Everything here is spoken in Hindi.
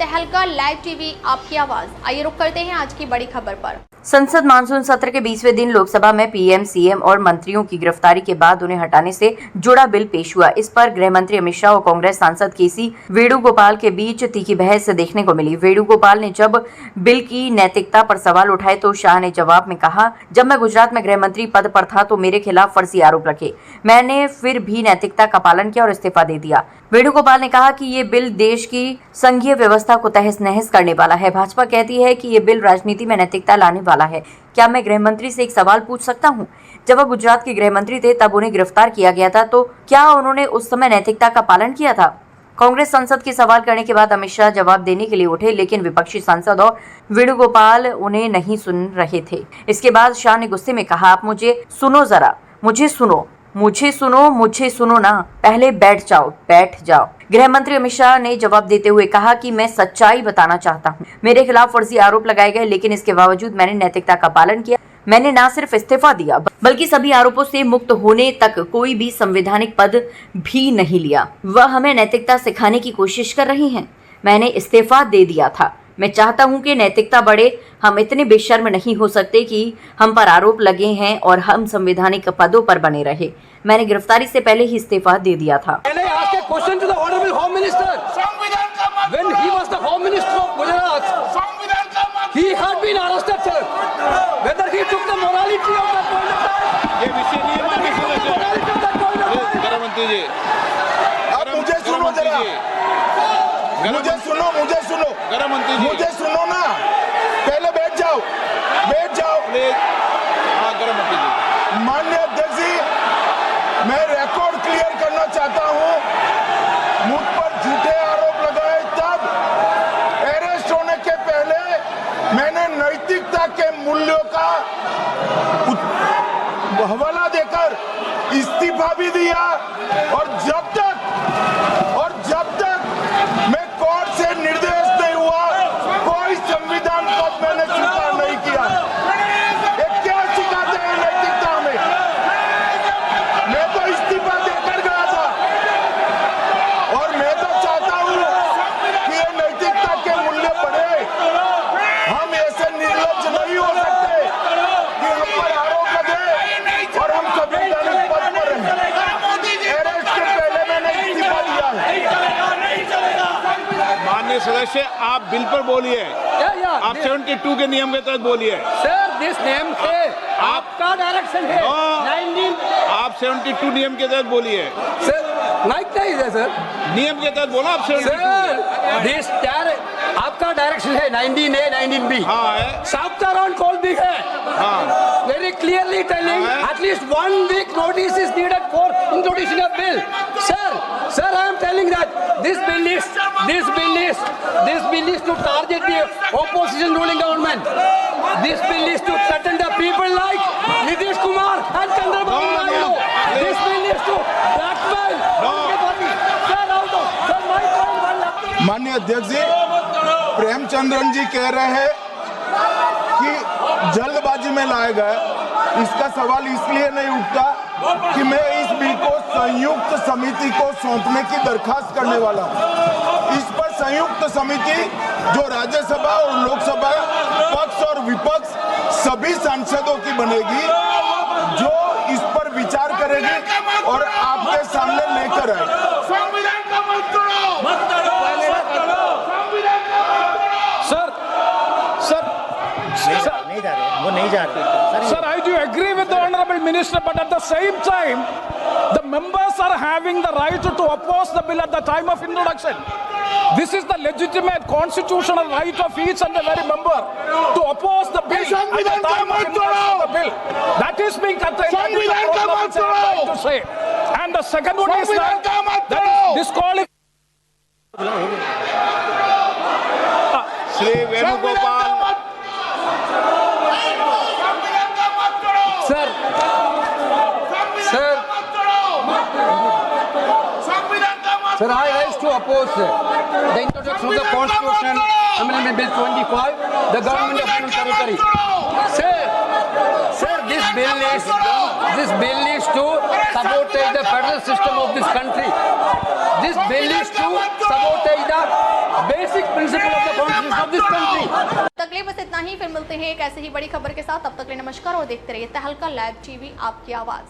तहलका लाइव टीवी आपकी आवाज। आइए रुक करते हैं आज की बड़ी खबर पर। संसद मानसून सत्र के 20वें दिन लोकसभा में पीएम, सीएम और मंत्रियों की गिरफ्तारी के बाद उन्हें हटाने से जुड़ा बिल पेश हुआ। इस पर गृह मंत्री अमित शाह और कांग्रेस सांसद केसी वेणुगोपाल के बीच तीखी बहस देखने को मिली। वेणुगोपाल ने जब बिल की नैतिकता पर सवाल उठाए तो शाह ने जवाब में कहा, जब मैं गुजरात में गृह मंत्री पद पर था तो मेरे खिलाफ फर्जी आरोप रखे, मैंने फिर भी नैतिकता का पालन किया और इस्तीफा दे दिया। वेणुगोपाल ने कहा कि ये बिल देश की संघीय व्यवस्था को तहस नहस करने वाला है। भाजपा कहती है कि ये बिल राजनीति में नैतिकता लाने वाला है। क्या मैं गृह मंत्री से एक सवाल पूछ सकता हूं? जब वह गुजरात के गृह मंत्री थे तब उन्हें गिरफ्तार किया गया था, तो क्या उन्होंने उस समय नैतिकता का पालन किया था? कांग्रेस सांसद के सवाल करने के बाद अमित शाह जवाब देने के लिए उठे, लेकिन विपक्षी सांसद और वेणुगोपाल उन्हें नहीं सुन रहे थे। इसके बाद शाह ने गुस्से में कहा, आप मुझे सुनो जरा, मुझे सुनो ना, पहले बैठ जाओ। गृह मंत्री अमित शाह ने जवाब देते हुए कहा कि मैं सच्चाई बताना चाहता हूं। मेरे खिलाफ फर्जी आरोप लगाए गए, लेकिन इसके बावजूद मैंने नैतिकता का पालन किया। मैंने न सिर्फ इस्तीफा दिया बल्कि सभी आरोपों से मुक्त होने तक कोई भी संवैधानिक पद भी नहीं लिया। वह हमें नैतिकता सिखाने की कोशिश कर रही हैं। मैंने इस्तीफा दे दिया था। मैं चाहता हूं कि नैतिकता बढ़े। हम इतने बेशर्म नहीं हो सकते कि हम पर आरोप लगे हैं और हम संवैधानिक पदों पर बने रहे। मैंने गिरफ्तारी से पहले ही इस्तीफा दे दिया था। मुझे सुनो ना, पहले बैठ जाओ। गृह मंत्री जी, माननीय अध्यक्ष जी, मैं रिकॉर्ड क्लियर करना चाहता हूं। मुझ पर झूठे आरोप लगाए, तब अरेस्ट होने के पहले मैंने नैतिकता के मूल्यों का हवाला देकर इस्तीफा भी दिया, और जब तक मैं कोर्ट से निर्देश नहीं हुआ, कोई संविधान पद मैंने स्वीकार नहीं किया। ये क्या सिखाते हैं नैतिकता में? मैं तो इस्तीफा देकर गया था, और मैं तो चाहता हूं कि ये नैतिकता के मूल्य बढ़े। हम ऐसे निर्लज्ज नहीं हो सकते कि हम पर आरोप लगे और हम संवैधानिक पद पर रहें। अरेस्ट के पहले मैंने इस्तीफा दिया है। माननीय सदस्य, आप बिल पर बोलिए। आप 72 के नियम के तहत बोलिए। सर, दिस नियम है, आपका डायरेक्शन है। 19 आप 72 नियम के तहत बोलिए। सर, लाइक नहीं है सर, नियम के तहत बोलो आप। 72 सर, दिस आपका डायरेक्शन है 19A 19B। हाँ है। चाप्टर ऑन कॉल भी है। हाँ, very clearly telling at least 1 week notice is needed for introducing a bill. Sir, I am telling that this bill is to target the opposition ruling government. This bill is to threaten the people like Nitish Kumar and Chandrababu Naidu. This bill is to blackmail everybody. Sir, out of sir, my point. माननीय अध्यक्ष जी, प्रेमचंद्रन जी कह रहे हैं कि जल्दबाजी में लाए गए। इसका सवाल इसलिए नहीं उठता कि मैं इस बिल को संयुक्त समिति को सौंपने की दरखास्त करने वाला हूं। इस पर संयुक्त समिति जो राज्यसभा और लोकसभा पक्ष और विपक्ष सभी सांसदों की बनेगी, जो इस पर विचार करेगी और आपके सामने लेकर आएगी। Sir, I do agree with the Honorable Minister, but at the same time, the members are having the right to oppose the bill at the time of introduction. This is the legitimate constitutional right of each and every member to oppose the bill at the time of introduction of the bill. That is being contained. That is the problem which I am trying to say. And the second one is that is disqualified. Shri Venugopal. Sir, I rise to oppose the introduction of the Constitution Amendment Bill 25, the government of Union Territory. Sir, this bill is to sabotage the federal system of this country. This bill is to sabotage the basic principle of the constitution of this country. तक के लिए बस इतना ही, फिर मिलते हैं एक ऐसे ही बड़ी खबर के साथ। तब तक के लिए नमस्कार और देखते रहिए तहलका लाइव टीवी, आपकी आवाज।